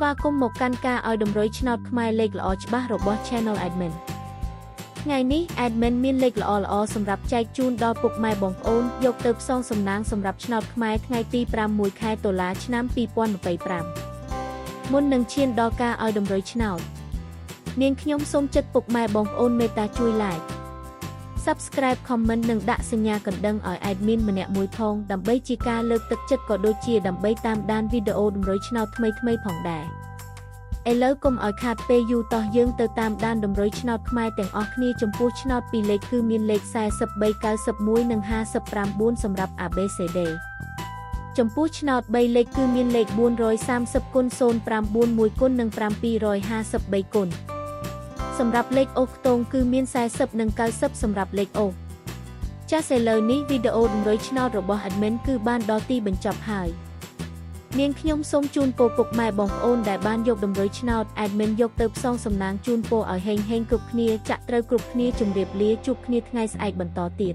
và cùng một căn ca ở đồng rối chնոតខ្មែរលេខល្អច្បាស់របស់ Channel Admin ថ្ងៃនេះ Admin មានលេខល្អៗសម្រាប់ចែកជូនដល់ពុកម៉ែបងប្អូនយកទៅផ្សងសំណាងសម្រាប់ឆ្នោតខ្មែរថ្ងៃទី6 ខែតុលាឆ្នាំ 2025 មុននឹងឈានដល់ការឲ្យតម្រុយឆ្នោតនាងខ្ញុំសូមចិត្តពុកម៉ែបងប្អូនមេត្តាជួយ Like Subscribe Comment និងដាក់សញ្ញាកណ្ដឹងឲ្យ Admin ម្នាក់មួយផងដើម្បីជាការលើកទឹកចិត្តក៏ដូចជាដើម្បីតាមដានវីដេអូតម្រុយឆ្នោតថ្មីៗផងដែរឥឡូវកុំឲ្យខាតពេលយូរតោះយើងទៅតាមដានតម្រុយឆ្នោតខ្មែរទាំងអស់គ្នាចំពោះឆ្នោតពីរលេខគឺមានលេខ43 91និង59សម្រាប់ ABCD ចំពោះឆ្នោត3លេខគឺមានលេខ430គុណ091គុណនិង753គុណសម្រាប់លេខអូខ្ទងគឺមាន40និង90សម្រាប់លេខអូចាសឥឡូវនេះវីដេអូតម្រុយឆ្នោតរបស់ Admin គឺបានដល់ទីបញ្ចប់ហើយនាងខ្ញុំសូមជូនពរពុកម៉ែបងប្អូនដែលបានយកតម្រុយឆ្នោត Admin យកទៅផ្សងសំណាងជូនពរឲ្យហេងៗគ្រប់គ្នាចាក់ត្រូវគ្រប់គ្នាជម្រាបលាជួបគ្នាថ្ងៃស្អែកបន្តទៀត